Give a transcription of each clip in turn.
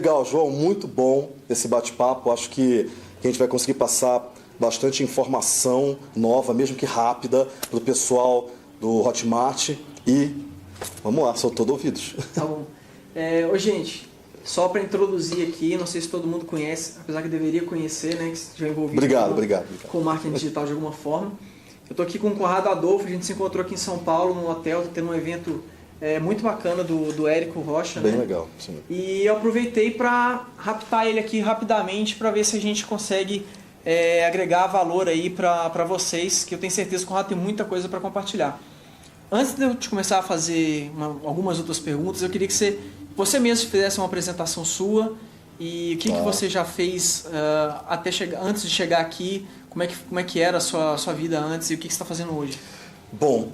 Legal, João, muito bom esse bate-papo. Acho que a gente vai conseguir passar bastante informação nova, mesmo que rápida, para o pessoal do Hotmart. E vamos lá, sou todo ouvidos. Tá bom. Gente, só para introduzir aqui, não sei se todo mundo conhece, apesar que deveria conhecer, né, que estiver envolvido Obrigado. com marketing digital de alguma forma. Eu estou aqui com o Conrado Adolfo, a gente se encontrou aqui em São Paulo, num hotel, tendo um evento muito bacana do Érico Rocha. Bem né? legal, sim. E eu aproveitei para raptar ele aqui rapidamente para ver se a gente consegue agregar valor aí para vocês, que eu tenho certeza que o Conrado tem muita coisa para compartilhar. Antes de eu te começar a fazer algumas outras perguntas, eu queria que você mesmo fizesse uma apresentação sua e o que você já fez antes de chegar aqui, como é que era a sua vida antes e o que você está fazendo hoje. Bom,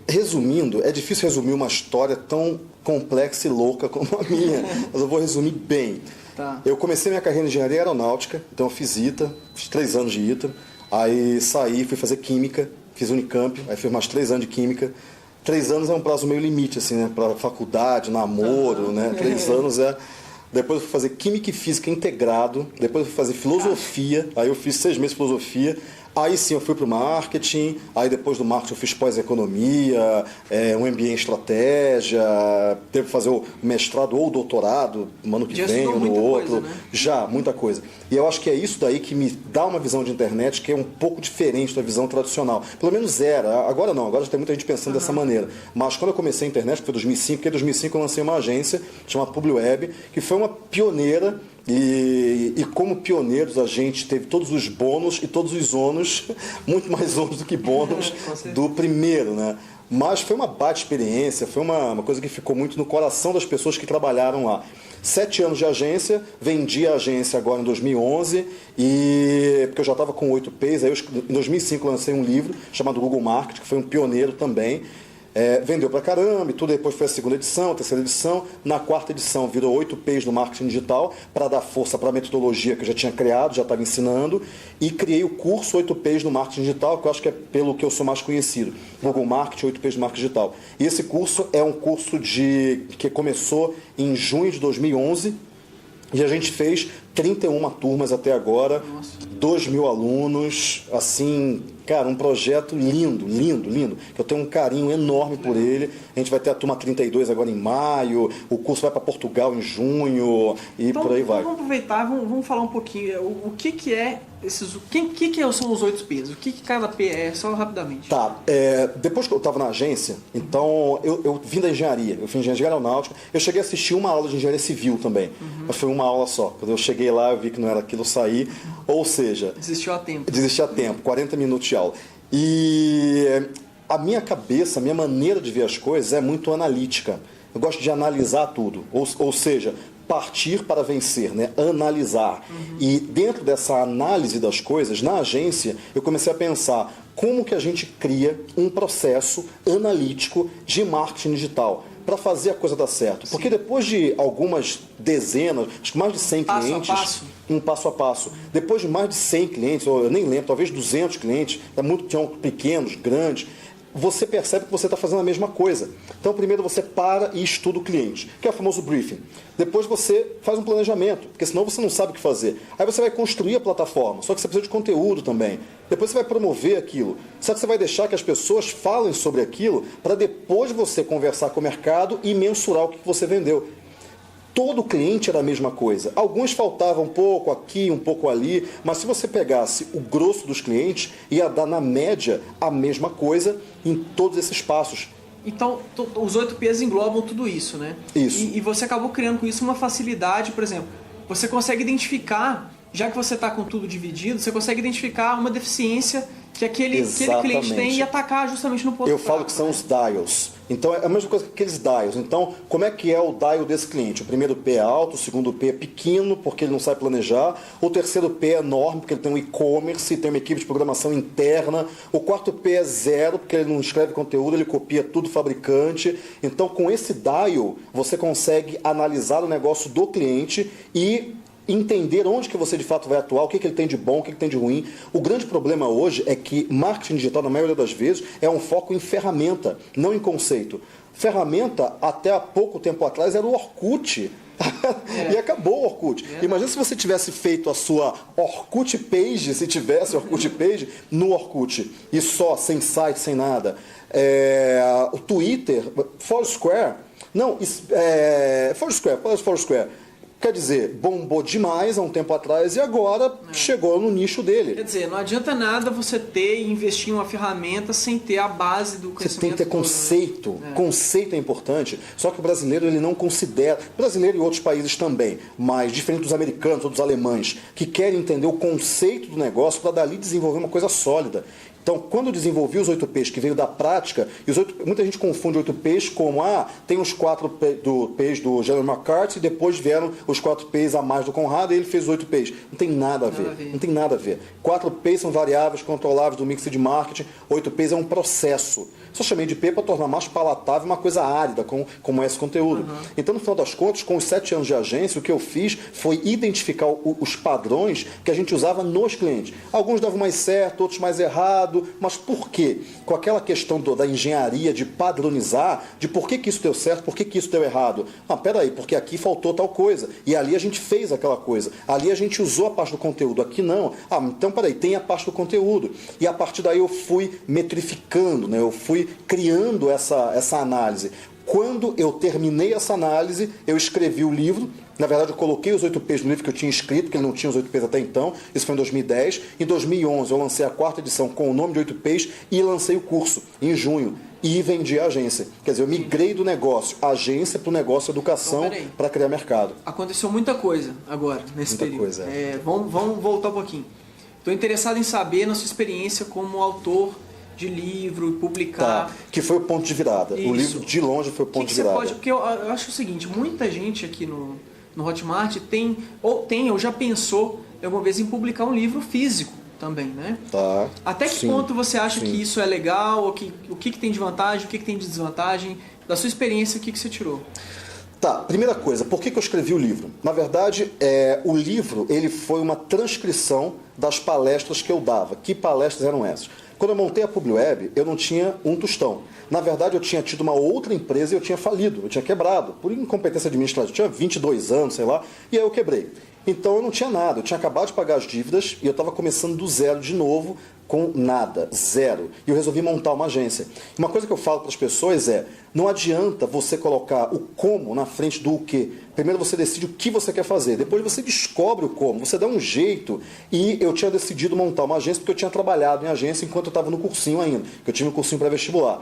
resumindo, é difícil resumir uma história tão complexa e louca como a minha, mas eu vou resumir bem. Tá. Eu comecei minha carreira em engenharia aeronáutica, então eu fiz ITA, fiz 3 anos de ITA, aí saí, fui fazer química, fiz Unicamp, aí fiz mais 3 anos de química. 3 anos é um prazo meio limite, assim, né? Para faculdade, namoro, né? 3 anos é... Depois eu fui fazer Química e Física integrado, depois eu fui fazer Filosofia, aí eu fiz 6 meses de Filosofia, aí sim eu fui para o Marketing, aí depois do Marketing eu fiz Pós-Economia, um MBA em Estratégia, teve que fazer o mestrado ou o doutorado, no ano que vem ou no outro. Coisa, né? Já, muita coisa. E eu acho que é isso daí que me dá uma visão de internet que é um pouco diferente da visão tradicional. Pelo menos era. Agora não, agora já tem muita gente pensando dessa maneira. Mas quando eu comecei a internet, que foi 2005, porque em 2005 eu lancei uma agência chamada PubliWeb, que foi uma pioneira. E como pioneiros a gente teve todos os bônus e todos os ônus, muito mais ônus do que bônus do primeiro, né? Mas foi uma baita experiência, foi uma coisa que ficou muito no coração das pessoas que trabalharam lá. 7 anos de agência, vendi a agência agora em 2011, porque eu já estava com 8 Ps, aí em 2005 lancei um livro chamado Google Marketing, que foi um pioneiro também. Vendeu pra caramba e tudo, depois foi a 2ª edição, a 3ª edição, na 4ª edição virou 8 Ps no marketing digital para dar força para a metodologia que eu já tinha criado, já estava ensinando, e criei o curso 8 Ps no marketing digital, que eu acho que é pelo que eu sou mais conhecido, Google Marketing, 8 Ps no marketing digital. E esse curso é um curso que começou em junho de 2011 e a gente fez 31 turmas até agora, 2.000 alunos, assim, cara, um projeto lindo, que eu tenho um carinho enorme por ele. A gente vai ter a turma 32 agora em maio, o curso vai para Portugal em junho e então, por aí vai. Vamos aproveitar, vamos falar um pouquinho, o que é esses, o que são os 8 P's? O que cada P é, só rapidamente? Tá, depois que eu estava na agência, então eu vim da engenharia, eu fiz engenharia aeronáutica, eu cheguei a assistir uma aula de engenharia civil também, mas foi uma aula só. Quando eu cheguei lá, eu vi que não era aquilo, saí, ou seja... Desistiu a tempo. Desisti a tempo, 40 minutos de aula. E a minha cabeça, a minha maneira de ver as coisas é muito analítica. Eu gosto de analisar tudo, ou seja, partir para vencer, né? Analisar. E dentro dessa análise das coisas, na agência, eu comecei a pensar como que a gente cria um processo analítico de marketing digital para fazer a coisa dar certo. Porque depois de algumas dezenas, acho que mais de 100 clientes... Um passo a passo. Depois de mais de 100 clientes, ou eu nem lembro, talvez 200 clientes, tinham pequenos, grandes, você percebe que você está fazendo a mesma coisa. Então, primeiro você para e estuda o cliente, que é o famoso briefing. Depois você faz um planejamento, porque senão você não sabe o que fazer. Aí você vai construir a plataforma, só que você precisa de conteúdo também. Depois você vai promover aquilo. Só que você vai deixar que as pessoas falem sobre aquilo para depois você conversar com o mercado e mensurar o que você vendeu. Todo cliente era a mesma coisa. Alguns faltavam um pouco aqui, um pouco ali, mas se você pegasse o grosso dos clientes, ia dar na média a mesma coisa em todos esses passos. Então, os 8 P's englobam tudo isso, né? Isso. E você acabou criando com isso uma facilidade, por exemplo, você consegue identificar, já que você está com tudo dividido, você consegue identificar uma deficiência que aquele cliente tem e atacar justamente no ponto Eu falo que são os dials. Então é a mesma coisa que aqueles dials. Então, como é que é o dial desse cliente? O primeiro P é alto, o segundo P é pequeno, porque ele não sabe planejar. O terceiro P é enorme, porque ele tem um e-commerce, tem uma equipe de programação interna. O quarto P é 0, porque ele não escreve conteúdo, ele copia tudo do fabricante. Então, com esse dial, você consegue analisar o negócio do cliente e entender onde que você de fato vai atuar, o que ele tem de bom, o que ele tem de ruim. O grande problema hoje é que marketing digital, na maioria das vezes, é um foco em ferramenta, não em conceito. Ferramenta, até há pouco tempo atrás, era o Orkut. E acabou o Orkut. Imagina se você tivesse feito a sua Orkut Page, se tivesse Orkut Page no Orkut, e só, sem site, sem nada. O Twitter, Foursquare, Foursquare. Quer dizer, bombou demais há um tempo atrás e agora chegou no nicho dele. Quer dizer, não adianta nada você ter e investir em uma ferramenta sem ter a base do conhecimento. Você tem que ter conceito. Né? Conceito é importante. Só que o brasileiro ele não considera, brasileiro e outros países também, mas diferente dos americanos ou dos alemães, que querem entender o conceito do negócio para dali desenvolver uma coisa sólida. Então, quando eu desenvolvi os 8Ps, que veio da prática, muita gente confunde 8Ps como, tem os 4Ps do General McCarthy, e depois vieram os 4Ps a mais do Conrado, e ele fez os 8Ps. Não tem nada a ver. Não tem nada a ver. 4Ps são variáveis controláveis do mix de marketing, 8Ps é um processo. Só chamei de P para tornar mais palatável uma coisa árida, como é esse conteúdo. Então, no final das contas, com os 7 anos de agência, o que eu fiz foi identificar os padrões que a gente usava nos clientes. Alguns davam mais certo, outros mais errado, mas por quê? Com aquela questão da engenharia de padronizar, de por que isso deu certo, por que isso deu errado. Peraí, porque aqui faltou tal coisa, e ali a gente fez aquela coisa, ali a gente usou a parte do conteúdo, aqui não. Então peraí, tem a parte do conteúdo. E a partir daí eu fui metrificando, né? Eu fui criando essa análise. Quando eu terminei essa análise, eu escrevi o livro. Na verdade, eu coloquei os 8Ps no livro que eu tinha escrito, porque ele não tinha os 8Ps até então. Isso foi em 2010. Em 2011, eu lancei a 4ª edição com o nome de 8Ps e lancei o curso em junho. E vendi a agência. Quer dizer, eu migrei do negócio agência para o negócio educação para criar mercado. Aconteceu muita coisa agora, nesse período. Muita coisa. Vamos voltar um pouquinho. Estou interessado em saber, na sua experiência como autor de livro, publicar. Que foi o ponto de virada. Isso. O livro, de longe, foi o ponto de virada. Porque eu acho o seguinte, muita gente aqui no Hotmart tem ou já pensou alguma vez em publicar um livro físico também, né? Até que ponto você acha que isso é legal? O que tem de vantagem, o que tem de desvantagem? Da sua experiência, o que você tirou? Primeira coisa, por que eu escrevi o livro? Na verdade, o livro ele foi uma transcrição das palestras que eu dava. Que palestras eram essas? Quando eu montei a PubliWeb, eu não tinha um tostão. Na verdade, eu tinha tido uma outra empresa e eu tinha falido, eu tinha quebrado, por incompetência administrativa. Eu tinha 22 anos, sei lá, e aí eu quebrei. Então eu não tinha nada, eu tinha acabado de pagar as dívidas e eu estava começando do zero de novo, com nada, zero. E eu resolvi montar uma agência. Uma coisa que eu falo para as pessoas não adianta você colocar o como na frente do o que. Primeiro você decide o que você quer fazer, depois você descobre o como, você dá um jeito. E eu tinha decidido montar uma agência porque eu tinha trabalhado em agência enquanto eu estava no cursinho ainda, que eu tive um cursinho pré-vestibular.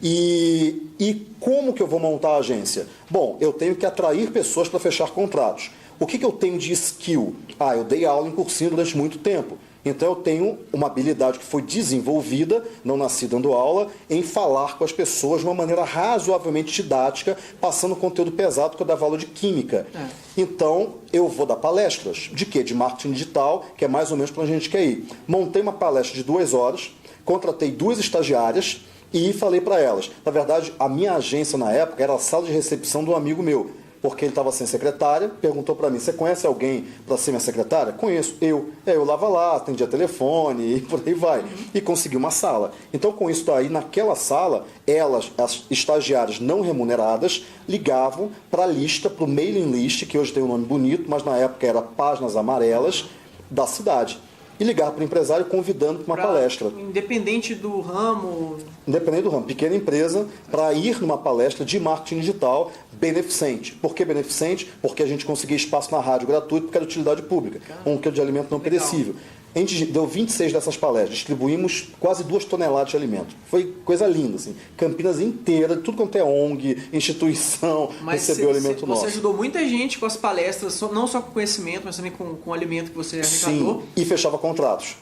E como que eu vou montar a agência? Bom, eu tenho que atrair pessoas para fechar contratos. O que eu tenho de skill? Eu dei aula em cursinho durante muito tempo. Então eu tenho uma habilidade que foi desenvolvida, não nasci dando aula, em falar com as pessoas de uma maneira razoavelmente didática, passando conteúdo pesado que eu dava aula de química. Então eu vou dar palestras. De quê? De marketing digital, que é mais ou menos para onde a gente quer ir. Montei uma palestra de 2 horas, contratei 2 estagiárias e falei para elas. Na verdade, a minha agência na época era a sala de recepção de um amigo meu. Porque ele estava sem secretária, perguntou para mim, você conhece alguém para ser minha secretária? Conheço, eu. Eu lava lá, atendia telefone e por aí vai. E consegui uma sala. Então, com isso daí, naquela sala, as estagiárias não remuneradas, ligavam para a lista, para o mailing list, que hoje tem um nome bonito, mas na época era Páginas Amarelas, da cidade. E ligar para o empresário convidando para uma palestra. Independente do ramo? Independente do ramo. Pequena empresa para ir numa palestra de marketing digital beneficente. Por que beneficente? Porque a gente conseguia espaço na rádio gratuito porque era de utilidade pública. Um quilo de alimento não perecível. A gente deu 26 dessas palestras, distribuímos quase 2 toneladas de alimento. Foi coisa linda, assim. Campinas inteira, tudo quanto é ONG, instituição, recebeu alimento nosso. Você ajudou muita gente com as palestras, não só com conhecimento, mas também com o alimento que você arrecadou. Sim, e fechava contratos.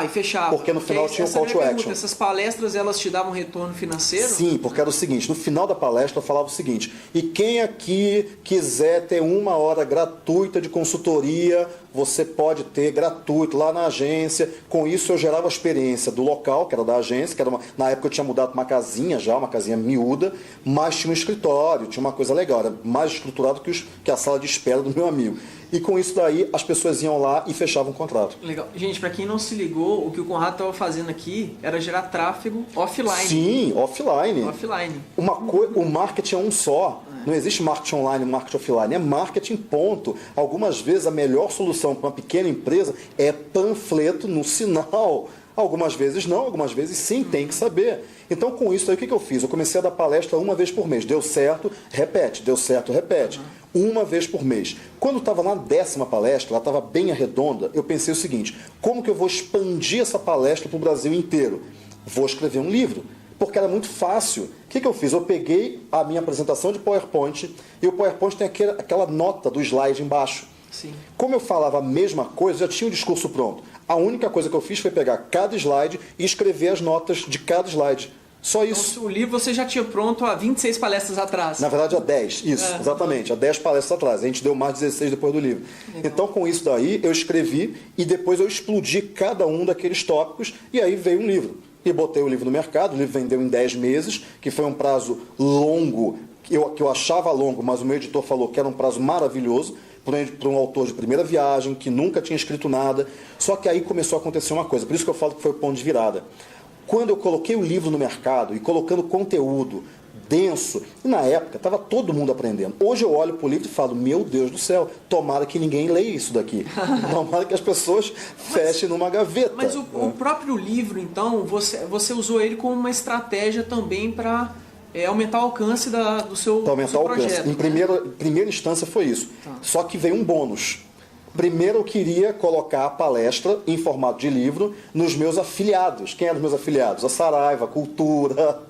E fechava. Porque no final tinha um call to action. Essas palestras, elas te davam retorno financeiro? Sim, porque era o seguinte, no final da palestra eu falava o seguinte, e quem aqui quiser ter 1 hora gratuita de consultoria você pode ter gratuito lá na agência. Com isso eu gerava a experiência do local, que era da agência, que era na época eu tinha mudado para uma casinha já, uma casinha miúda, mas tinha um escritório, tinha uma coisa legal, era mais estruturado que a sala de espera do meu amigo. E com isso daí as pessoas iam lá e fechavam o contrato. Legal. Gente, para quem não se ligou, o que o Conrado estava fazendo aqui era gerar tráfego offline. Sim, offline. Offline. O marketing é um só. Não existe marketing online e marketing offline. É marketing, ponto. Algumas vezes a melhor solução para uma pequena empresa é panfleto no sinal. Algumas vezes não, algumas vezes sim, tem que saber. Então, com isso aí, o que eu fiz? Eu comecei a dar palestra uma vez por mês. Deu certo, repete. Deu certo, repete. Uma vez por mês. Quando estava na 10ª palestra, ela estava bem arredonda, eu pensei o seguinte: como que eu vou expandir essa palestra para o Brasil inteiro? Vou escrever um livro. Porque era muito fácil. O que eu fiz? Eu peguei a minha apresentação de PowerPoint e o PowerPoint tem aquela nota do slide embaixo. Sim. Como eu falava a mesma coisa, já tinha o discurso pronto. A única coisa que eu fiz foi pegar cada slide e escrever as notas de cada slide. Só isso. Então, o livro você já tinha pronto há 26 palestras atrás. Na verdade, há 10. Isso, exatamente. Há 10 palestras atrás. A gente deu mais 16 depois do livro. Legal. Então, com isso daí, eu escrevi e depois eu explodi cada um daqueles tópicos e aí veio um livro. E botei o livro no mercado, o livro vendeu em 10 meses, que foi um prazo longo, que eu achava longo, mas o meu editor falou que era um prazo maravilhoso, para um autor de primeira viagem, que nunca tinha escrito nada. Só que aí começou a acontecer uma coisa, por isso que eu falo que foi o ponto de virada. Quando eu coloquei o livro no mercado e colocando conteúdo denso, e na época estava todo mundo aprendendo. Hoje eu olho para o livro e falo, meu Deus do céu, tomara que ninguém leia isso daqui. Tomara que as pessoas fechem numa gaveta. Mas o próprio livro, então, você usou ele como uma estratégia também para aumentar o alcance do seu projeto. Em primeira instância foi isso. Tá. Só que veio um bônus. Primeiro eu queria colocar a palestra em formato de livro nos meus afiliados. Quem eram os meus afiliados? A Saraiva, a Cultura,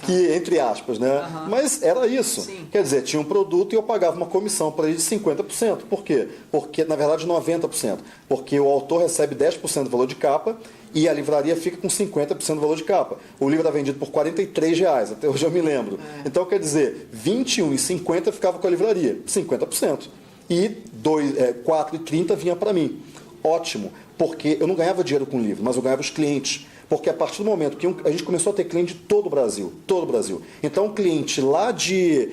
que entre aspas, né? Mas era isso. Sim. Quer dizer, tinha um produto e eu pagava uma comissão para ele de 50%. Por quê? Porque, na verdade, 90%. Porque o autor recebe 10% do valor de capa e a livraria fica com 50% do valor de capa. O livro era vendido por R$43, até hoje eu me lembro. Então, quer dizer, 21,50 ficava com a livraria, 50%. E 4,30 vinha para mim. Ótimo, porque eu não ganhava dinheiro com o livro, mas eu ganhava os clientes. Porque a partir do momento que a gente começou a ter cliente de todo o Brasil. Então, um cliente lá de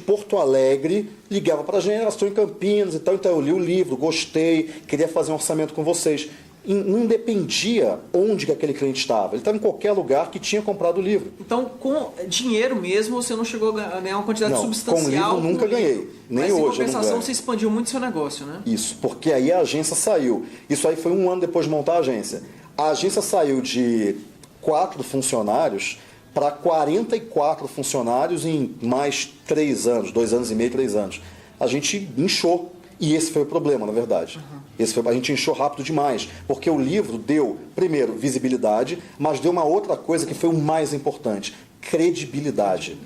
Porto Alegre ligava para a gente, estou em Campinas e tal, então eu li o livro, gostei, queria fazer um orçamento com vocês. Não dependia onde que aquele cliente estava. Ele estava em qualquer lugar que tinha comprado o livro. Então, com dinheiro mesmo, você não chegou a ganhar uma quantidade substancial? Com o livro nunca ganhei. Nem hoje eu não ganho. Mas, em compensação, você expandiu muito seu negócio, né? Isso, porque aí a agência saiu. Isso aí foi 1 ano depois de montar a agência. A agência saiu de 4 funcionários para 44 funcionários em mais 3 anos, 2 anos e meio, 3 anos. A gente inchou. E esse foi o problema, na verdade. A gente inchou rápido demais, porque o livro deu, primeiro, visibilidade, mas deu uma outra coisa que foi o mais importante, credibilidade.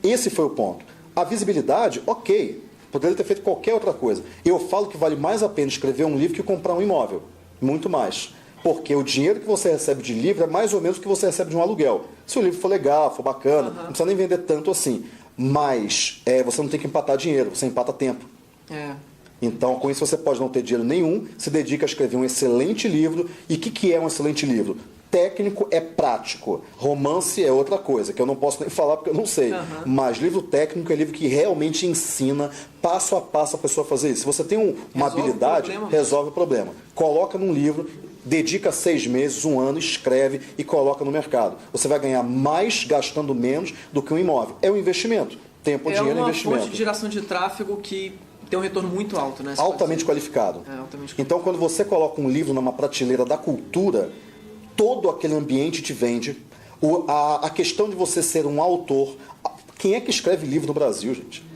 Esse foi o ponto. A visibilidade, ok, poderia ter feito qualquer outra coisa. Eu falo que vale mais a pena escrever um livro que comprar um imóvel, muito mais. Porque o dinheiro que você recebe de livro é mais ou menos o que você recebe de um aluguel. Se o livro for legal, for bacana, não precisa nem vender tanto assim. Mas você não tem que empatar dinheiro, você empata tempo. Então, com isso você pode não ter dinheiro nenhum, se dedica a escrever um excelente livro. E o que é um excelente livro? Técnico é prático. Romance é outra coisa, que eu não posso nem falar porque eu não sei. Mas livro técnico é livro que realmente ensina passo a passo a pessoa a fazer isso. Se você tem uma habilidade, resolve o problema. Coloca num livro, dedica 6 meses, 1 ano, escreve e coloca no mercado. Você vai ganhar mais gastando menos do que um imóvel. É um investimento. Tempo, dinheiro, investimento. É uma fonte de geração de tráfego que tem um retorno muito alto, né? Altamente qualificado. Então, quando você coloca um livro numa prateleira da cultura, todo aquele ambiente te vende. A questão de você ser um autor... Quem é que escreve livro no Brasil, gente?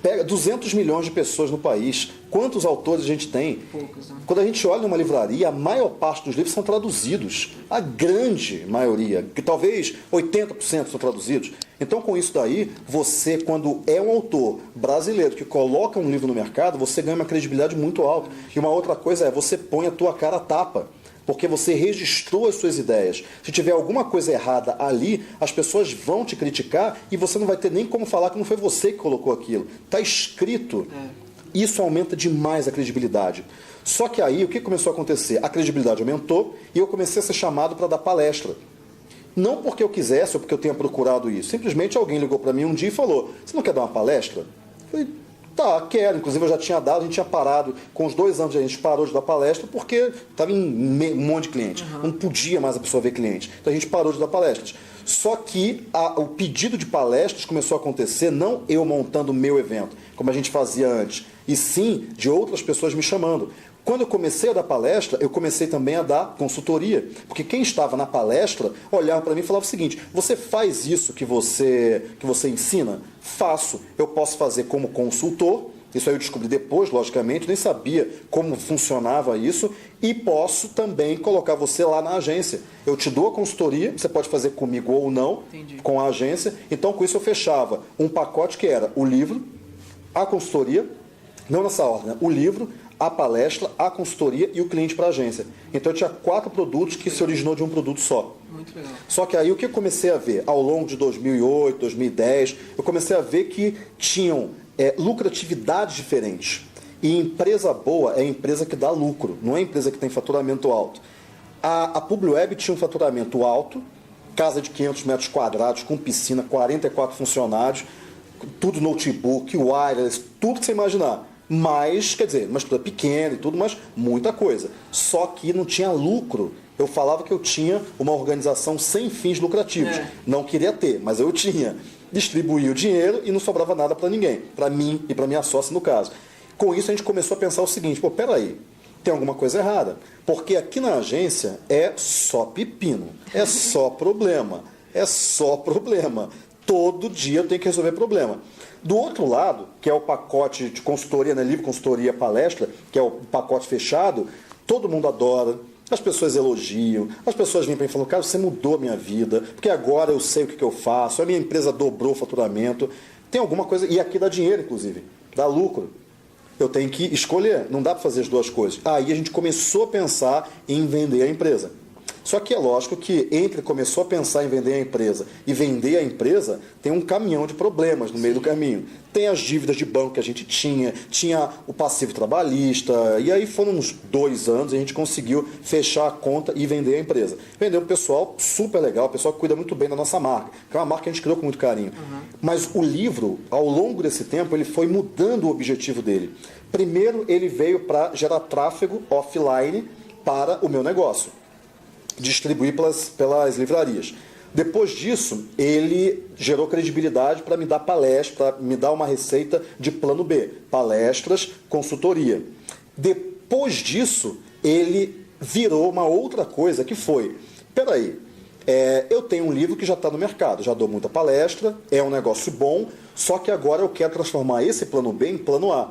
Pega 200 milhões de pessoas no país. Quantos autores a gente tem? Poucos, né? Quando a gente olha numa livraria, a maior parte dos livros são traduzidos. A grande maioria, que talvez 80% são traduzidos. Então, com isso daí, você, quando é um autor brasileiro que coloca um livro no mercado, você ganha uma credibilidade muito alta. E uma outra coisa é, você põe a tua cara à tapa. Porque você registrou as suas ideias. Se tiver alguma coisa errada ali, as pessoas vão te criticar e você não vai ter nem como falar que não foi você que colocou aquilo. Está escrito. Isso aumenta demais a credibilidade. Só que aí, o que começou a acontecer? A credibilidade aumentou e eu comecei a ser chamado para dar palestra. Não porque eu quisesse ou porque eu tenha procurado isso. Simplesmente alguém ligou para mim um dia e falou, você não quer dar uma palestra? Eu falei, tá, quero. Inclusive eu já tinha dado, a gente tinha parado. Com os 2 anos a gente parou de dar palestra porque estava em um monte de cliente. Não podia mais a pessoa ver cliente. Então a gente parou de dar palestras. Só que o pedido de palestras começou a acontecer, não eu montando o meu evento, como a gente fazia antes, e sim de outras pessoas me chamando. Quando eu comecei a dar palestra, eu comecei também a dar consultoria. Porque quem estava na palestra olhava para mim e falava o seguinte, você faz isso que você ensina? Faço. Eu posso fazer como consultor, isso aí eu descobri depois, logicamente, nem sabia como funcionava isso, e posso também colocar você lá na agência. Eu te dou a consultoria, você pode fazer comigo ou não, com a agência. Então, com isso eu fechava um pacote que era o livro, a consultoria, não nessa ordem, né? O livro, a palestra, a consultoria e o cliente para a agência. Então eu tinha 4 produtos que se originou de um produto só. Muito legal. Só que aí o que eu comecei a ver? Ao longo de 2008, 2010, eu comecei a ver que tinham lucratividades diferentes. E empresa boa é empresa que dá lucro, não é empresa que tem faturamento alto. A Publiweb tinha um faturamento alto, casa de 500 metros quadrados, com piscina, 44 funcionários, tudo notebook, wireless, tudo que você imaginar. Mas, quer dizer, uma estrutura pequena e tudo, mas muita coisa. Só que não tinha lucro. Eu falava que eu tinha uma organização sem fins lucrativos. Não queria ter, mas eu tinha. Distribuía o dinheiro e não sobrava nada para ninguém. Para mim e para minha sócia, no caso. Com isso, a gente começou a pensar o seguinte, pô, peraí, tem alguma coisa errada. Porque aqui na agência é só pepino, é só problema, é só problema. Todo dia eu tenho que resolver problema. Do outro lado, que é o pacote de consultoria, né, livro, consultoria, palestra, que é o pacote fechado, todo mundo adora, as pessoas elogiam, as pessoas vêm para mim e falam, cara, você mudou a minha vida, porque agora eu sei o que eu faço, a minha empresa dobrou o faturamento, tem alguma coisa, e aqui dá dinheiro, inclusive, dá lucro. Eu tenho que escolher, não dá para fazer as duas coisas. Aí a gente começou a pensar em vender a empresa. Só que é lógico que entre começou a pensar em vender a empresa e vender a empresa, tem um caminhão de problemas no meio do caminho. Tem as dívidas de banco que a gente tinha o passivo trabalhista, e aí foram uns 2 anos e a gente conseguiu fechar a conta e vender a empresa. Vendeu um pessoal super legal, o pessoal que cuida muito bem da nossa marca, que é uma marca que a gente criou com muito carinho. Mas o livro, ao longo desse tempo, ele foi mudando o objetivo dele. Primeiro, ele veio para gerar tráfego offline para o meu negócio, distribuir pelas livrarias. Depois disso, ele gerou credibilidade para me dar palestra, para me dar uma receita de plano B, palestras, consultoria. Depois disso, ele virou uma outra coisa que foi, peraí, eu tenho um livro que já está no mercado, já dou muita palestra, é um negócio bom, só que agora eu quero transformar esse plano B em plano A.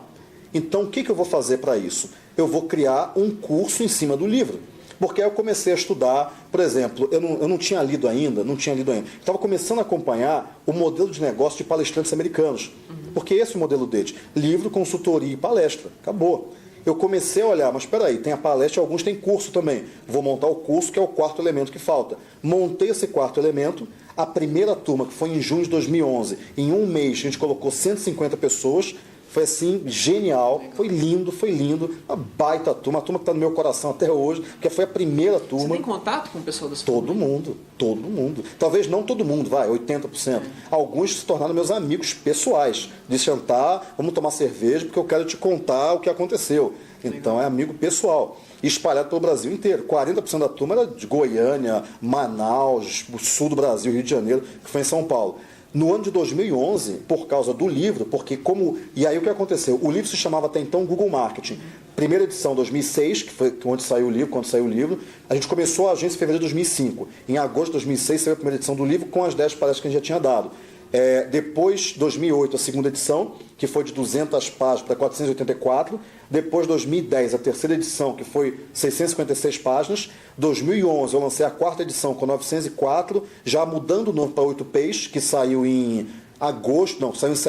Então, o que eu vou fazer para isso? Eu vou criar um curso em cima do livro. Porque aí eu comecei a estudar, por exemplo, eu não tinha lido ainda, estava começando a acompanhar o modelo de negócio de palestrantes americanos. Porque esse é o modelo deles, livro, consultoria e palestra, acabou. Eu comecei a olhar, mas espera aí, tem a palestra, alguns têm curso também. Vou montar o curso, que é o 4º elemento que falta. Montei esse 4º elemento, a primeira turma, que foi em junho de 2011, em um mês a gente colocou 150 pessoas, foi assim, genial, foi lindo, uma baita turma, a turma que está no meu coração até hoje, porque foi a primeira turma. Você tem contato com o pessoal da sua Todo mundo. Talvez não todo mundo, 80%. Alguns se tornaram meus amigos pessoais, de sentar, vamos tomar cerveja, porque eu quero te contar o que aconteceu. Então é amigo pessoal, espalhado pelo Brasil inteiro. 40% da turma era de Goiânia, Manaus, sul do Brasil, Rio de Janeiro, que foi em São Paulo. No ano de 2011, por causa do livro, e aí o que aconteceu? O livro se chamava até então Google Marketing. Primeira edição 2006, que foi quando saiu o livro, a gente começou a agência em fevereiro de 2005. Em agosto de 2006 saiu a primeira edição do livro com as 10 palestras que a gente já tinha dado. Depois, 2008, a segunda edição, que foi de 200 páginas para 484. Depois, 2010, a terceira edição, que foi 656 páginas. 2011, eu lancei a 4ª edição com 904, já mudando o nome para 8Ps, que saiu em saiu em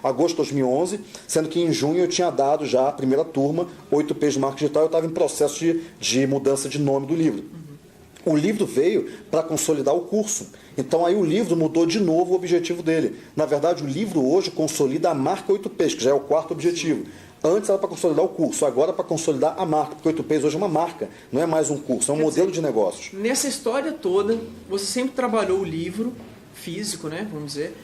agosto de 2011, sendo que em junho eu tinha dado já a primeira turma, 8Ps de marketing digital, eu estava em processo de mudança de nome do livro. O livro veio para consolidar o curso. Então aí o livro mudou de novo o objetivo dele. Na verdade, o livro hoje consolida a marca 8Ps, que já é o quarto objetivo. Antes era para consolidar o curso, agora é para consolidar a marca, porque 8Ps hoje é uma marca, não é mais um curso, é um modelo de negócios. Nessa história toda, você sempre trabalhou o livro físico, né, vamos dizer,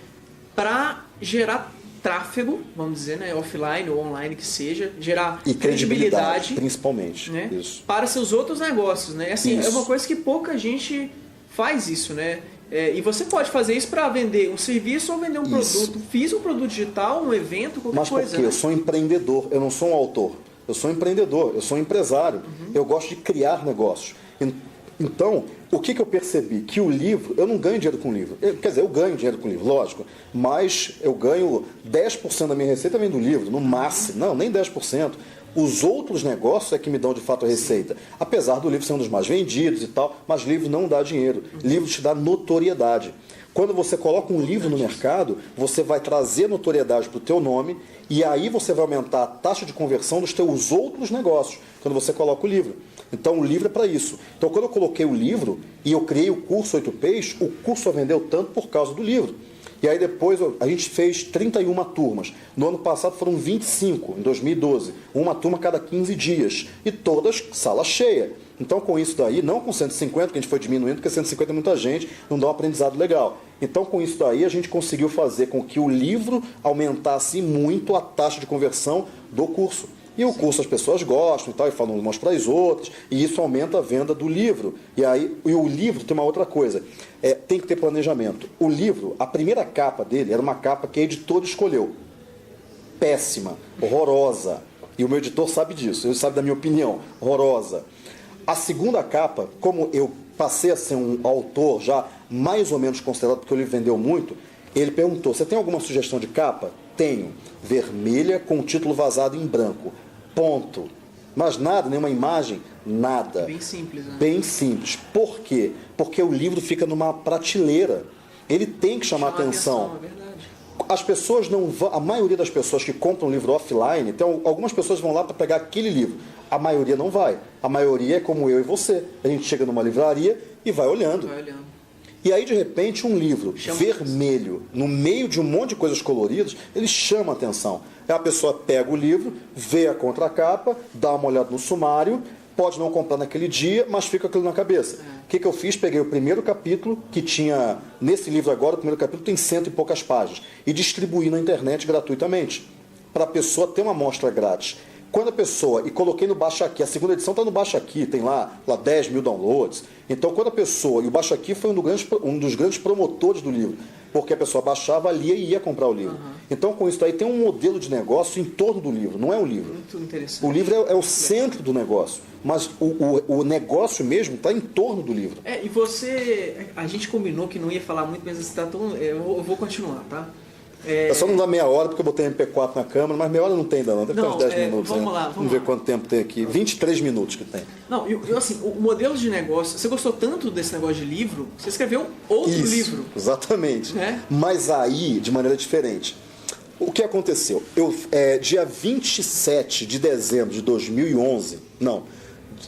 para gerar tráfego, vamos dizer, né, offline ou online que seja, gerar e credibilidade, principalmente, né, isso. para seus outros negócios, né? Assim, isso. é uma coisa que pouca gente faz isso, né? E você pode fazer isso para vender um serviço ou vender um produto. Fiz um produto digital, um evento, qualquer coisa. Mas por quê? Né? Eu sou empreendedor, eu não sou um autor. Eu sou empreendedor, eu sou um empresário. Eu gosto de criar negócios. Então, o que eu percebi? Que o livro, eu não ganho dinheiro com o livro. Quer dizer, eu ganho dinheiro com o livro, lógico. Mas eu ganho 10% da minha receita vem do livro, no máximo. Não, nem 10%. Os outros negócios é que me dão de fato a receita. Apesar do livro ser um dos mais vendidos e tal, mas livro não dá dinheiro. Livro te dá notoriedade. Quando você coloca um livro no mercado, você vai trazer notoriedade para o teu nome e aí você vai aumentar a taxa de conversão dos teus outros negócios, quando você coloca o livro. Então o livro é para isso. Então quando eu coloquei o livro e eu criei o curso 8Ps, o curso só vendeu tanto por causa do livro. E aí depois a gente fez 31 turmas. No ano passado foram 25, em 2012. Uma turma a cada 15 dias. E todas sala cheia. Então com isso daí, não com 150, que a gente foi diminuindo, porque 150 é muita gente, não dá um aprendizado legal. Então com isso daí a gente conseguiu fazer com que o livro aumentasse muito a taxa de conversão do curso. E o curso as pessoas gostam e tal, e falam umas para as outras, e isso aumenta a venda do livro. E o livro tem uma outra coisa, tem que ter planejamento. O livro, a primeira capa dele era uma capa que a editora escolheu. Péssima, horrorosa. E o meu editor sabe disso, ele sabe da minha opinião, horrorosa. A segunda capa, como eu passei a ser um autor já mais ou menos considerado, porque o livro vendeu muito, ele perguntou, você tem alguma sugestão de capa? Tenho. Vermelha com o título vazado em branco. Ponto. Mas nada, nenhuma imagem, nada. Bem simples, né? Bem simples. Por quê? Porque o livro fica numa prateleira. Ele tem que chamar atenção. É verdade. As pessoas não vão, a maioria das pessoas que compram livro offline, então algumas pessoas vão lá para pegar aquele livro. A maioria não vai. A maioria é como eu e você. A gente chega numa livraria e vai olhando. Vai olhando. E aí, de repente, um livro vermelho, no meio de um monte de coisas coloridas, ele chama a atenção. Aí a pessoa pega o livro, vê a contracapa, dá uma olhada no sumário, pode não comprar naquele dia, mas fica aquilo na cabeça. O que eu fiz? Peguei o primeiro capítulo, que tinha, nesse livro agora, o primeiro capítulo tem 100 e poucas páginas, e distribuí na internet gratuitamente, para a pessoa ter uma amostra grátis. Quando a pessoa, e coloquei no Baixa Aqui, a segunda edição está no Baixa Aqui, tem lá 10 mil downloads. Então, quando a pessoa, e o Baixa Aqui foi um dos grandes promotores do livro, porque a pessoa baixava, lia e ia comprar o livro. Então, com isso aí, tem um modelo de negócio em torno do livro, não é o livro. Muito interessante. O livro é o centro do negócio, mas o negócio mesmo está em torno do livro. E você, a gente combinou que não ia falar muito, mas você tá tão, eu vou continuar, tá? É só não dar meia hora, porque eu botei MP4 na câmera, mas meia hora não tem ainda não, deve ter uns 10 minutos. Vamos lá. Vamos ver quanto tempo tem aqui. 23 minutos que tem. Não, eu assim, o modelo de negócio, você gostou tanto desse negócio de livro, você escreveu outro livro. Exatamente. Né? Mas aí, de maneira diferente. O que aconteceu? Dia 27 de dezembro de 2011,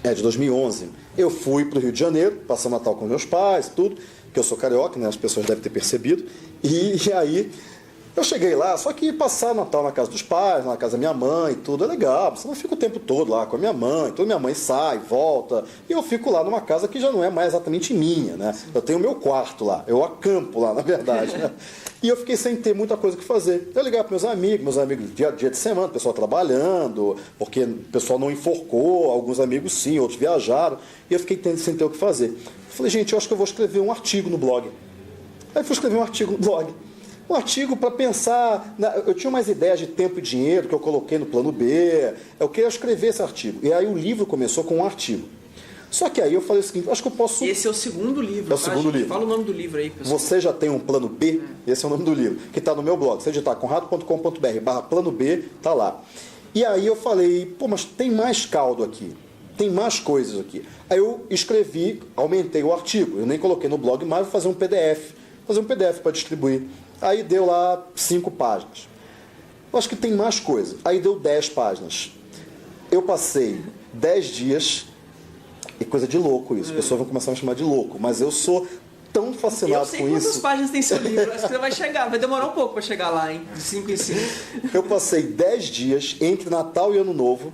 de 2011, eu fui para o Rio de Janeiro, passar o Natal com meus pais, tudo, que eu sou carioca, né? As pessoas devem ter percebido. E aí... eu cheguei lá, só que passar o Natal na casa dos pais, na casa da minha mãe, tudo é legal. Você não fica o tempo todo lá com a minha mãe, então minha mãe sai, volta, e eu fico lá numa casa que já não é mais exatamente minha, né? Eu tenho o meu quarto lá, eu acampo lá, na verdade, né? E eu fiquei sem ter muita coisa que fazer. Eu ligava para meus amigos dia de semana, o pessoal trabalhando, porque o pessoal não enforcou, alguns amigos sim, outros viajaram, e eu fiquei sem ter o que fazer. Eu falei, gente, eu acho que eu vou escrever um artigo no blog. Aí fui escrever um artigo no blog. Um artigo para pensar, eu tinha umas ideias de tempo e dinheiro que eu coloquei no plano B, eu queria escrever esse artigo. E aí o livro começou com um artigo. Só que aí eu falei o seguinte, acho que eu posso... Esse é o segundo livro, É o segundo livro. Fala o nome do livro aí, pessoal. Você já tem um plano B? Esse é o nome do livro, que está no meu blog. Você digitar conrado.com.br/plano B, está lá. E aí eu falei, pô, mas tem mais caldo aqui. Tem mais coisas aqui. Aí eu escrevi, aumentei o artigo. Eu nem coloquei no blog mais, vou fazer um PDF. Fazer um PDF para distribuir. Aí deu lá 5 páginas. Eu acho que tem mais coisa. Aí deu 10 páginas. Eu passei 10 dias É coisa de louco isso. As pessoas vão começar a me chamar de louco. Mas eu sou tão fascinado com isso. Eu sei quantas páginas tem seu livro. Acho que você vai chegar. Vai demorar um pouco para chegar lá, hein? De 5 em 5. Eu passei 10 dias entre Natal e Ano Novo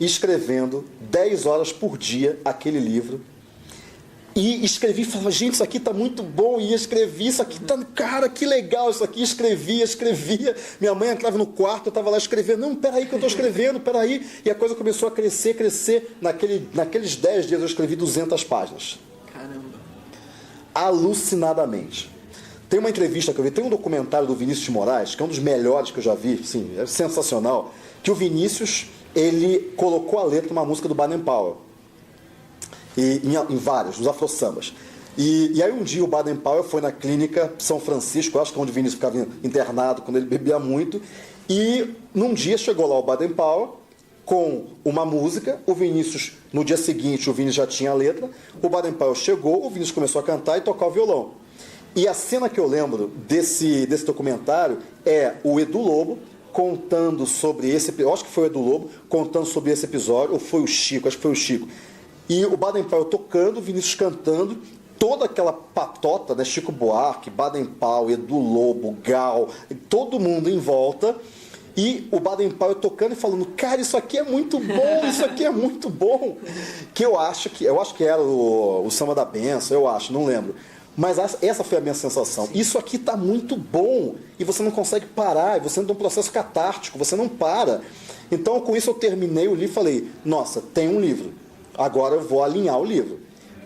escrevendo 10 horas por dia aquele livro. E escrevi, falava, gente, isso aqui tá muito bom. E escrevi, isso aqui tá, cara, que legal isso aqui. Escrevia. Minha mãe entrava no quarto, eu tava lá escrevendo. Não, peraí que eu tô escrevendo, peraí. E a coisa começou a crescer. Naqueles 10 dias eu escrevi 200 páginas. Caramba. Alucinadamente. Tem uma entrevista que eu vi, tem um documentário do Vinícius de Moraes, que é um dos melhores que eu já vi, sim, é sensacional, que o Vinícius, ele colocou a letra numa música do Baden Powell. E em vários, nos afro-sambas. E aí um dia o Baden Powell foi na clínica São Francisco, acho que é onde o Vinícius ficava internado quando ele bebia muito, e num dia chegou lá o Baden Powell com uma música, o Vinícius, no dia seguinte o Vinícius já tinha a letra, o Baden Powell chegou, o Vinícius começou a cantar e tocar o violão. E a cena que eu lembro desse documentário é o Edu Lobo contando sobre esse episódio, eu acho que foi o Edu Lobo contando sobre esse episódio, ou foi o Chico, acho que foi o Chico. E o Baden Powell tocando, o Vinícius cantando, toda aquela patota, né? Chico Buarque, Baden Powell, Edu Lobo, Gal, todo mundo em volta. E o Baden Powell tocando e falando, cara, isso aqui é muito bom, isso aqui é muito bom. Que eu acho que era o Samba da Benção, eu acho, não lembro. Mas essa foi a minha sensação. Isso aqui está muito bom e você não consegue parar, e você entra num processo catártico, você não para. Então, com isso eu terminei o livro e falei, nossa, tem um livro. Agora eu vou alinhar o livro.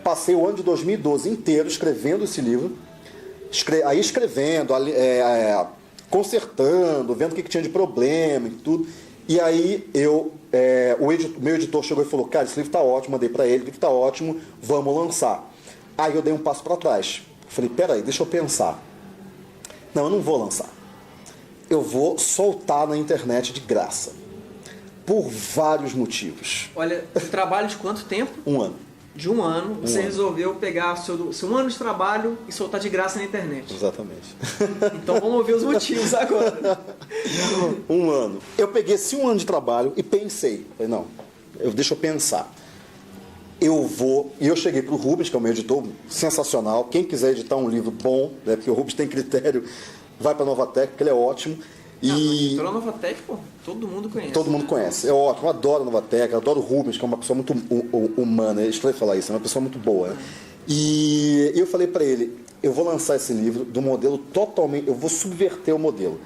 Passei o ano de 2012 inteiro escrevendo esse livro, aí escrevendo, consertando, vendo o que tinha de problema e tudo. E aí meu editor chegou e falou, cara, esse livro está ótimo, mandei para ele, o livro está ótimo, vamos lançar. Aí eu dei um passo para trás. Falei, peraí, deixa eu pensar. Não, eu não vou lançar. Eu vou soltar na internet de graça. Por vários motivos. Olha, um trabalho de quanto tempo? 1 ano. De 1 ano, você resolveu pegar seu 1 ano de trabalho e soltar de graça na internet. Exatamente. Então vamos ouvir os motivos agora. 1 ano. Eu peguei esse 1 ano de trabalho e pensei. Falei, não, deixa eu pensar. E eu cheguei para o Rubens, que é o meu editor, sensacional. Quem quiser editar um livro bom, né, porque o Rubens tem critério, vai para a Novatec, porque ele é ótimo. E a Novatec, pô, todo mundo conhece. Todo mundo conhece. É ótimo, eu adoro a Novatec, eu adoro o Rubens, que é uma pessoa muito humana. É estranho falar isso, é uma pessoa muito boa. Né? E eu falei para ele, eu vou lançar esse livro do modelo totalmente, eu vou subverter o modelo,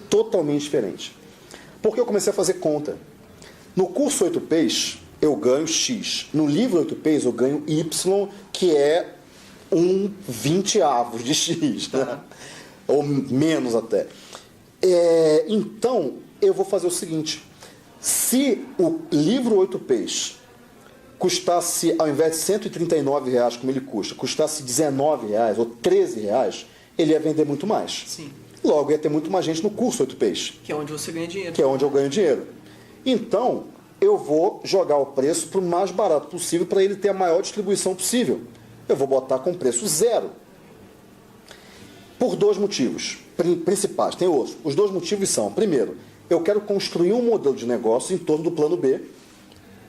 totalmente diferente. Porque eu comecei a fazer conta. No curso 8Ps, eu ganho X. No livro 8Ps, eu ganho Y, que é 1/20 de X. Né? Ou menos até. Então, eu vou fazer o seguinte. Se o livro 8Ps custasse, ao invés de R$139, como ele custa, custasse R$19 ou R$13, ele ia vender muito mais. Sim. Logo, ia ter muito mais gente no curso 8Ps. Que é onde você ganha dinheiro. Que é onde eu ganho dinheiro. Então, eu vou jogar o preço para o mais barato possível para ele ter a maior distribuição possível. Eu vou botar com preço 0. Por 2 motivos principais. Tem outros. Os 2 motivos são, primeiro, eu quero construir um modelo de negócio em torno do plano B,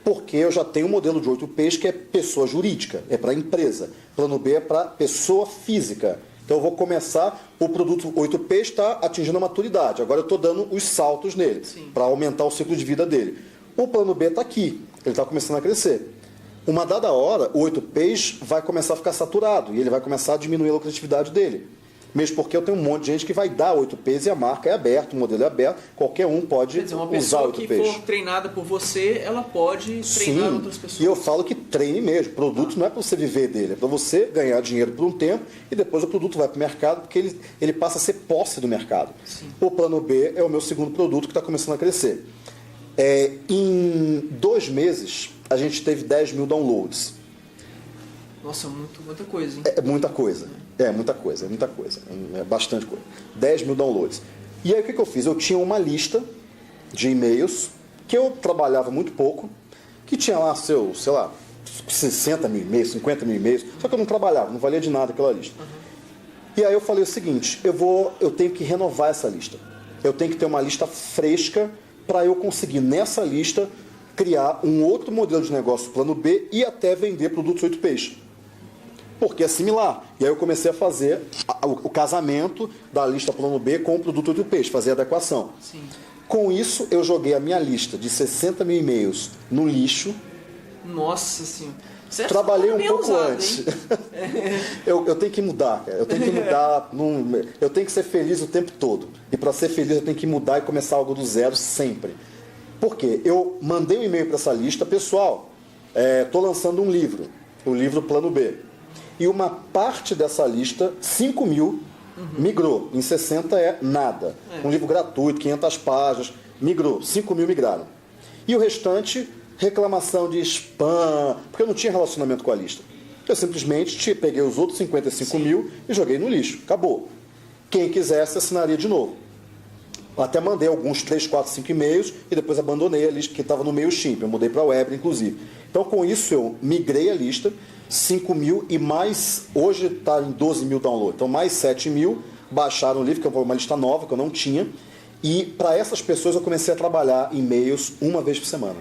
porque eu já tenho um modelo de 8Ps que é pessoa jurídica, é para empresa. Plano B é para pessoa física. Então eu vou começar, o produto 8P está atingindo a maturidade. Agora eu estou dando os saltos nele, para aumentar o ciclo de vida dele. O plano B está aqui, ele está começando a crescer. Uma dada hora, o 8Ps vai começar a ficar saturado e ele vai começar a diminuir a lucratividade dele. Mesmo porque eu tenho um monte de gente que vai dar 8Ps e a marca é aberta, o modelo é aberto, qualquer um pode uma usar 8Ps. Que for treinada por você, ela pode treinar outras pessoas. E eu falo que treine mesmo. Produto não é para você viver dele, é para você ganhar dinheiro por um tempo e depois o produto vai para o mercado porque ele passa a ser posse do mercado. Sim. O plano B é o meu segundo produto que está começando a crescer. Em 2 meses, a gente teve 10 mil downloads. Nossa, muita coisa, hein? É muita coisa. É muita coisa. É bastante coisa. 10 mil downloads. E aí o que eu fiz? Eu tinha uma lista de e-mails que eu trabalhava muito pouco, que tinha lá 60 mil e-mails, 50 mil e-mails, só que eu não trabalhava, não valia de nada aquela lista. Uhum. E aí eu falei o seguinte, eu tenho que renovar essa lista. Eu tenho que ter uma lista fresca para eu conseguir nessa lista criar um outro modelo de negócio plano B e até vender produtos 8Ps. Porque é similar. E aí eu comecei a fazer o casamento da lista plano B com o produto 8Ps, fazer a adequação. Sim. Com isso, eu joguei a minha lista de 60 mil e-mails no lixo. Nossa senhora. Trabalhei um pouco antes. Eu tenho que mudar, cara. Eu tenho que mudar. Eu tenho que ser feliz o tempo todo. E para ser feliz eu tenho que mudar e começar algo do zero sempre. Por quê? Eu mandei um e-mail para essa lista. Pessoal, estou lançando um livro. O livro Plano B. E uma parte dessa lista, 5 mil, migrou. Em 60 é nada. Um livro gratuito, 500 páginas. Migrou. 5 mil migraram. E o restante, reclamação de spam, porque eu não tinha relacionamento com a lista. Eu simplesmente peguei os outros 55 mil e joguei no lixo. Acabou. Quem quisesse assinaria de novo. Até mandei alguns 3, 4, 5 e-mails e depois abandonei a lista que estava no MailChimp. Eu mudei para a Web, inclusive. Então, com isso, eu migrei a lista, 5 mil e mais, hoje está em 12 mil downloads. Então, mais 7 mil baixaram o livro, que é uma lista nova que eu não tinha. E para essas pessoas eu comecei a trabalhar e-mails uma vez por semana.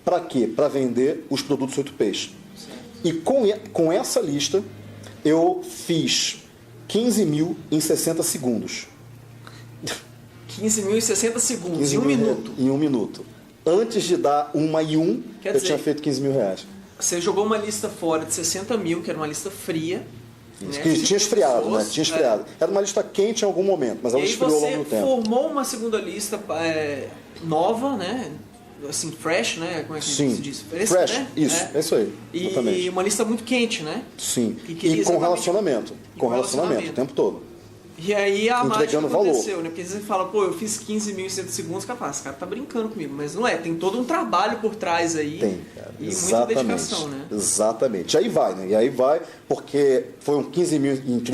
Para quê? Para vender os produtos 8Ps. E com essa lista, eu fiz 15 mil em 60 segundos. 15 mil em 60 segundos, em um minuto. Em um minuto. Antes de dar uma e um, Quer eu dizer, tinha feito 15 mil reais. Você jogou uma lista fora de 60 mil, que era uma lista fria. Né? Que tinha esfriado, né? Tinha esfriado. Era uma lista quente em algum momento, mas ela esfriou ao longo do tempo. Você formou uma segunda lista nova, né? Assim, fresh, né? Como é que se diz? Fresh, né? Isso, é isso aí. E uma lista muito quente, né? Sim. E com relacionamento. Com relacionamento o tempo todo. E aí a mágica aconteceu, valor. né? Porque você fala, pô, eu fiz 15 mil em 100 segundos, capaz, esse cara tá brincando comigo. Mas não é, tem todo um trabalho por trás aí. Tem, cara. E Exatamente. muita dedicação, né? Exatamente. E aí vai, né? E aí vai, porque foi um 15 mil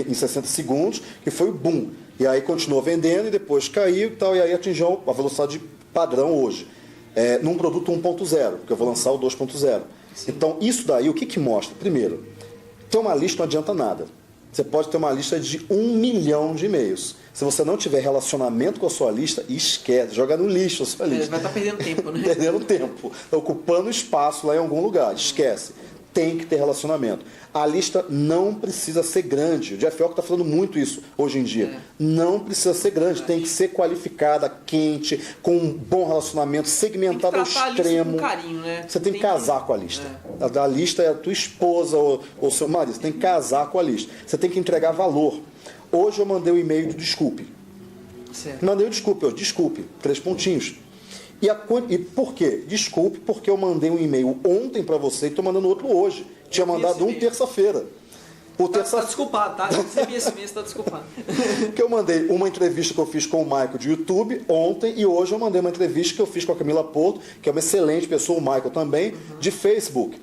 em 60 segundos, que foi o boom. E aí continuou vendendo e depois caiu e tal, e aí atingiu a velocidade padrão hoje. Num produto 1.0, porque eu vou lançar o 2.0. Então, isso daí, o que mostra? Primeiro, ter uma lista não adianta nada. Você pode ter uma lista de 1 milhão de e-mails. Se você não tiver relacionamento com a sua lista, esquece, joga no lixo a sua lista. Vai estar perdendo tempo, né? Perdendo tempo. Tá ocupando espaço lá em algum lugar. Esquece. Tem que ter relacionamento. A lista não precisa ser grande. O Jeff York está falando muito isso hoje em dia. Não precisa ser grande. Tem que ser qualificada, quente, com um bom relacionamento, segmentada ao extremo. Com carinho, né? Você tem que casar com a lista. A lista é a tua esposa ou seu marido. Você tem que casar com a lista. Você tem que entregar valor. Hoje eu mandei um e-mail de desculpe. Certo. Mandei o desculpe, 3 pontinhos. E por quê? Desculpe, porque eu mandei um e-mail ontem para você e estou mandando outro hoje. Tinha mandado um terça-feira. Tá desculpado, tá? Recebi esse mês, tá desculpado. Que eu mandei uma entrevista que eu fiz com o Michael de YouTube ontem e hoje eu mandei uma entrevista que eu fiz com a Camila Porto, que é uma excelente pessoa, o Michael também, de Facebook.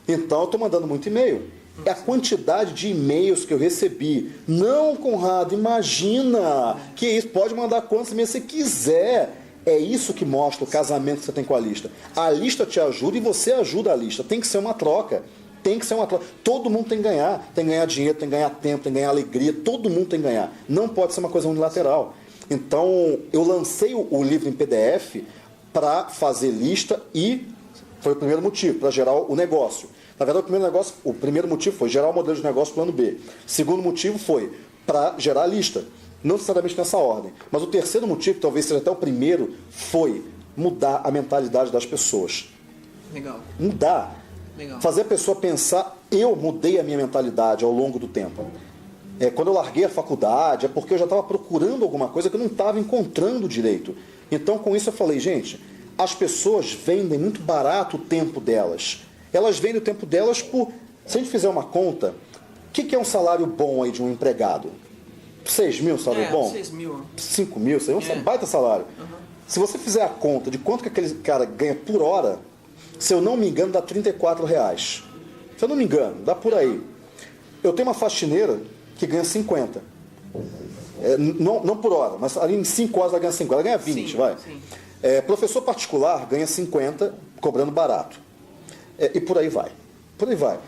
Então eu estou mandando muito e-mail. É a quantidade de e-mails que eu recebi. Não, Conrado, imagina que isso. Pode mandar quantos e-mails você quiser. É isso que mostra o casamento que você tem com a lista. A lista te ajuda e você ajuda a lista. Tem que ser uma troca. Tem que ser uma troca. Todo mundo tem que ganhar. Tem que ganhar dinheiro, tem que ganhar tempo, tem que ganhar alegria. Todo mundo tem que ganhar. Não pode ser uma coisa unilateral. Então, eu lancei o livro em PDF para fazer lista e foi o primeiro motivo, para gerar o negócio. Na verdade, o primeiro motivo foi gerar o modelo de negócio plano B. O segundo motivo foi para gerar a lista. Não necessariamente nessa ordem. Mas o terceiro motivo, talvez seja até o primeiro, foi mudar a mentalidade das pessoas. Legal. Mudar. Legal. Fazer a pessoa pensar, eu mudei a minha mentalidade ao longo do tempo. Quando eu larguei a faculdade, é porque eu já estava procurando alguma coisa que eu não estava encontrando direito. Então, com isso eu falei, gente, as pessoas vendem muito barato o tempo delas. Elas vendem o tempo delas por... Se a gente fizer uma conta, o que é um salário bom aí de um empregado? 6 mil, salário bom? 6 mil. 5 mil, isso aí é um baita salário. Se você fizer a conta de quanto que aquele cara ganha por hora, se eu não me engano, dá R$34. Se eu não me engano, dá por aí. Eu tenho uma faxineira que ganha 50. Não por hora, mas ali em 5 horas ela ganha 50. Ela ganha 20, sim, vai. Sim. Professor particular ganha 50, cobrando barato. E por aí vai. Por aí vai.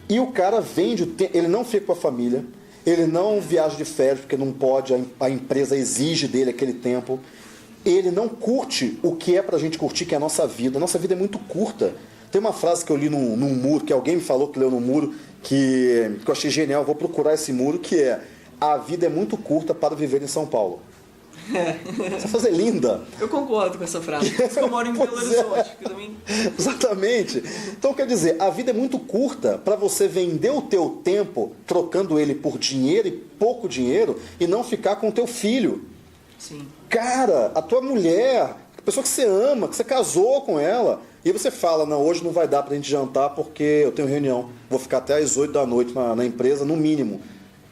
E o cara vende o tempo, ele não fica com a família, ele não viaja de férias porque não pode, a empresa exige dele aquele tempo. ele não curte o que é pra gente curtir, que é a nossa vida. A nossa vida é muito curta. Tem uma frase que eu li num muro, que alguém me falou que leu num muro, que eu achei genial, eu vou procurar esse muro, que é: a vida é muito curta para viver em São Paulo. Essa frase é linda. Eu concordo com essa frase. Por isso que eu moro em Belo Horizonte. Que também... Exatamente. Então, quer dizer, a vida é muito curta para você vender o teu tempo trocando ele por dinheiro e pouco dinheiro e não ficar com o teu filho. Sim. Cara, a tua mulher, a pessoa que você ama, que você casou com ela, e você fala: não, hoje não vai dar pra gente jantar porque eu tenho reunião, vou ficar até às 8 da noite na empresa, no mínimo.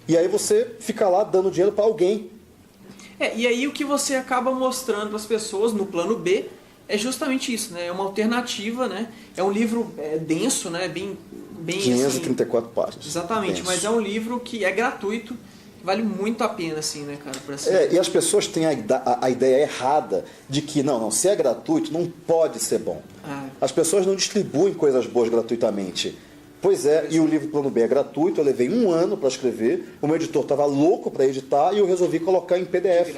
E aí você fica lá dando dinheiro para alguém. E aí o que você acaba mostrando para as pessoas no plano B é justamente isso, né? É uma alternativa, né? É um livro denso, né? Bem 534 páginas. Exatamente, Denso. mas é um livro que é gratuito, vale muito a pena, assim, né, cara? E as pessoas têm a ideia errada de que, não, se é gratuito, não pode ser bom. As pessoas não distribuem coisas boas gratuitamente. Pois é, e o livro Plano B é gratuito, eu levei 1 ano para escrever, o meu editor estava louco para editar e eu resolvi colocar em PDF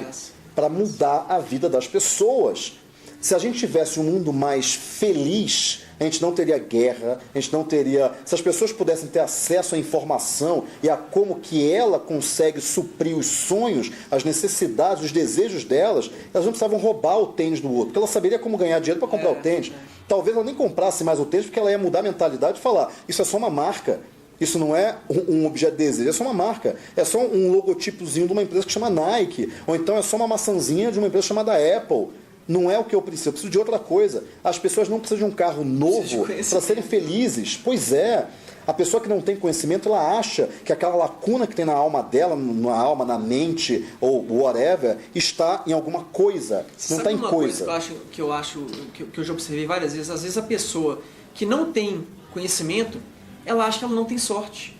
para mudar a vida das pessoas. Se a gente tivesse um mundo mais feliz, a gente não teria guerra, a gente não teria... Se as pessoas pudessem ter acesso à informação e a como que ela consegue suprir os sonhos, as necessidades, os desejos delas, elas não precisavam roubar o tênis do outro, porque ela saberia como ganhar dinheiro para comprar o tênis. Talvez ela nem comprasse mais o tênis, porque ela ia mudar a mentalidade e falar: isso é só uma marca, isso não é um objeto de desejo, é só uma marca, é só um logotipozinho de uma empresa que chama Nike, ou então é só uma maçãzinha de uma empresa chamada Apple. Não é o que eu preciso de outra coisa. As pessoas não precisam de um carro novo para serem felizes. Pois é. A pessoa que não tem conhecimento, ela acha que aquela lacuna que tem na alma dela, na alma, na mente, ou whatever, está em alguma coisa. Não está em coisa. Que eu já observei várias vezes. Às vezes a pessoa que não tem conhecimento, ela acha que ela não tem sorte.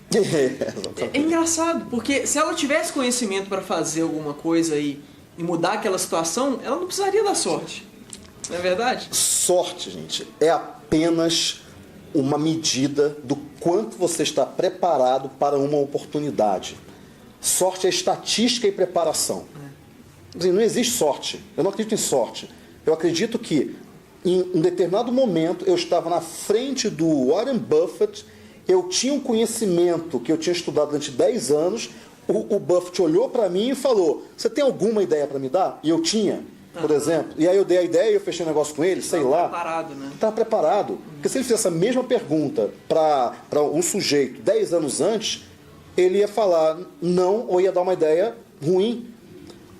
É engraçado, porque se ela tivesse conhecimento para fazer alguma coisa e mudar aquela situação, ela não precisaria da sorte. Não é verdade? Sorte, gente, é apenas uma medida do quanto você está preparado para uma oportunidade. Sorte é estatística e preparação. Não existe sorte. Eu não acredito em sorte. Eu acredito que em um determinado momento eu estava na frente do Warren Buffett, eu tinha um conhecimento que eu tinha estudado durante 10 anos, o Buffett olhou para mim e falou: você tem alguma ideia para me dar? E eu tinha, por exemplo. E aí eu dei a ideia e eu fechei um negócio com ele, sei lá. Preparado, né? Estava preparado. Porque se ele fizesse a mesma pergunta para um sujeito 10 anos antes, ele ia falar não ou ia dar uma ideia ruim.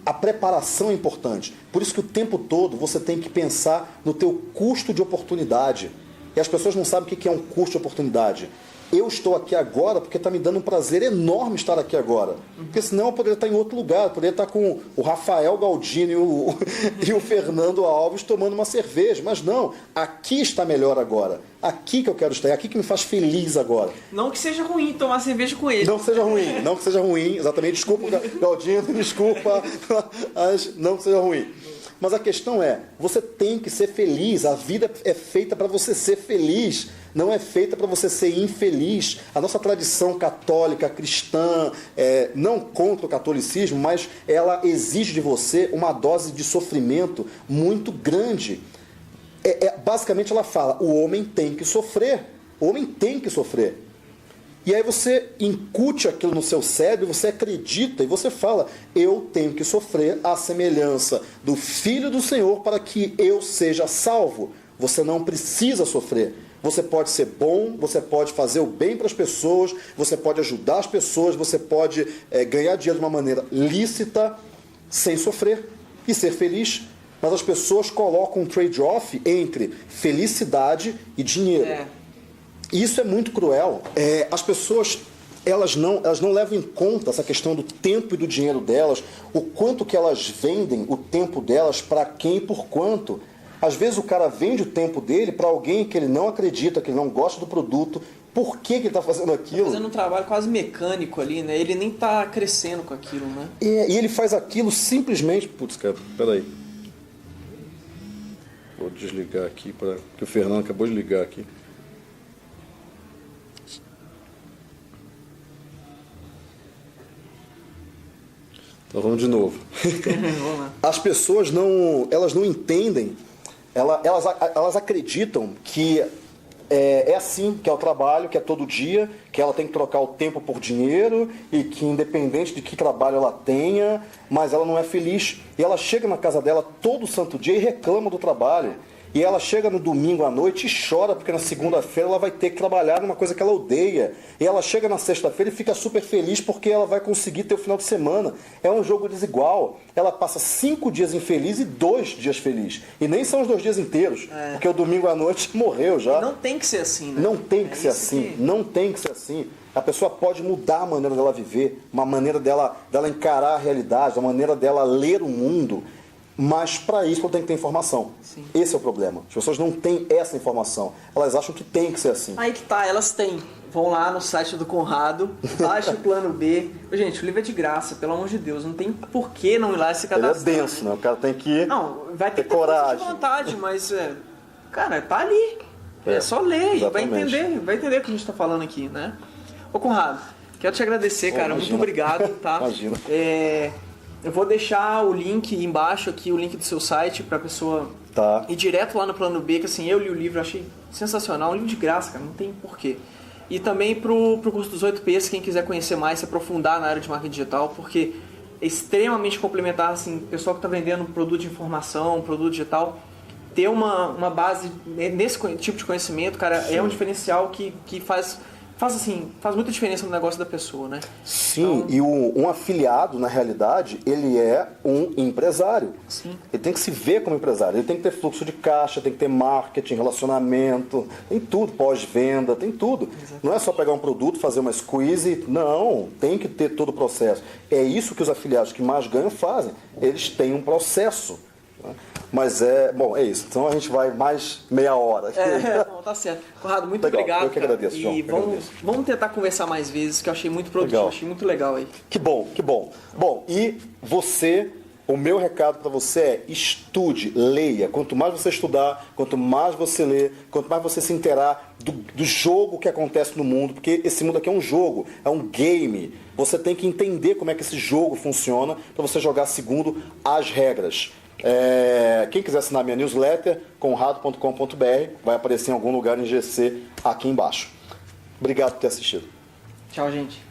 A preparação é importante. Por isso que o tempo todo você tem que pensar no teu custo de oportunidade. E as pessoas não sabem o que é um custo de oportunidade. Eu estou aqui agora porque está me dando um prazer enorme estar aqui agora. Porque senão eu poderia estar em outro lugar, eu poderia estar com o Rafael Galdino e o Fernando Alves tomando uma cerveja. Mas não, aqui está melhor agora. Aqui que eu quero estar, é aqui que me faz feliz agora. Não que seja ruim tomar cerveja com ele. Não que seja ruim, exatamente. Desculpa, Galdino, desculpa, mas não que seja ruim. Mas a questão é, você tem que ser feliz, a vida é feita para você ser feliz, não é feita para você ser infeliz. A nossa tradição católica, cristã, não contra o catolicismo, mas ela exige de você uma dose de sofrimento muito grande. Basicamente ela fala: o homem tem que sofrer, o homem tem que sofrer. E aí você incute aquilo no seu cérebro, você acredita e você fala: eu tenho que sofrer à semelhança do Filho do Senhor para que eu seja salvo. Você não precisa sofrer. Você pode ser bom, você pode fazer o bem para as pessoas, você pode ajudar as pessoas, você pode ganhar dinheiro de uma maneira lícita, sem sofrer e ser feliz. Mas as pessoas colocam um trade-off entre felicidade e dinheiro. Isso é muito cruel. As pessoas elas não levam em conta essa questão do tempo e do dinheiro delas, o quanto que elas vendem o tempo delas, para quem e por quanto. Às vezes o cara vende o tempo dele para alguém que ele não acredita, que ele não gosta do produto. Por que ele está fazendo aquilo? Tá fazendo um trabalho quase mecânico ali, né? Ele nem está crescendo com aquilo, né? E ele faz aquilo simplesmente... Putz, cara, peraí. Vou desligar aqui, que o Fernando acabou de ligar aqui. Então vamos de novo. Vamos lá. As pessoas elas não entendem, elas acreditam que é assim, que é o trabalho, que é todo dia, que ela tem que trocar o tempo por dinheiro e que independente de que trabalho ela tenha, mas ela não é feliz. E ela chega na casa dela todo santo dia e reclama do trabalho. E ela chega no domingo à noite e chora porque na segunda-feira ela vai ter que trabalhar numa coisa que ela odeia. E ela chega na sexta-feira e fica super feliz porque ela vai conseguir ter o final de semana. É um jogo desigual. Ela passa 5 dias infeliz e 2 dias feliz. E nem são os 2 dias inteiros, porque o domingo à noite morreu já. Não tem que ser assim, né? Não tem que ser assim. Não tem que ser assim. A pessoa pode mudar a maneira dela viver, uma maneira dela encarar a realidade, uma maneira dela ler o mundo. Mas para isso ela tem que ter informação. Sim. Esse é o problema. As pessoas não têm essa informação. Elas acham que tem que ser assim. Aí que tá, elas têm. Vão lá no site do Conrado, baixa o plano B. Gente, o livro é de graça, pelo amor de Deus. Não tem por que não ir lá e se Ele cadastrar. é denso, né? O cara tem que Não, vai ter ter que ter força coragem. de vontade, mas, cara, tá ali. É só ler e vai exatamente. entender o que a gente tá falando aqui, né? Ô, Conrado, quero te agradecer, cara. Imagina. Muito obrigado, tá? Imagina. Eu vou deixar o link embaixo aqui, o link do seu site, pra pessoa Tá. ir direto lá no plano B, que assim, eu li o livro, achei sensacional, um livro de graça, cara, não tem porquê. E também pro curso dos 8 Ps, quem quiser conhecer mais, se aprofundar na área de marketing digital, porque é extremamente complementar, assim, pessoal que está vendendo produto de informação, produto digital, ter uma base nesse tipo de conhecimento, cara, é um diferencial que faz muita diferença no negócio da pessoa, né? Sim, então... e um afiliado, na realidade, ele é um empresário. Sim. Ele tem que se ver como empresário. Ele tem que ter fluxo de caixa, tem que ter marketing, relacionamento, tem tudo, pós-venda, tem tudo. Exatamente. Não é só pegar um produto, fazer uma squeeze, não, tem que ter todo o processo. É isso que os afiliados que mais ganham fazem. Eles têm um processo. Mas é isso. Então a gente vai mais meia hora. Não, tá certo. Conrado, muito legal. obrigado. Eu que agradeço, João. E vamos tentar conversar mais vezes, que eu achei muito produtivo, legal. Achei muito legal aí. Que bom. Bom, e você, o meu recado para você é estude, leia. Quanto mais você estudar, quanto mais você ler, quanto mais você se inteirar do jogo que acontece no mundo, porque esse mundo aqui é um jogo, é um game. Você tem que entender como é que esse jogo funciona para você jogar segundo as regras. Quem quiser assinar minha newsletter, conrado.com.br, vai aparecer em algum lugar em GC aqui embaixo. Obrigado por ter assistido. Tchau, gente.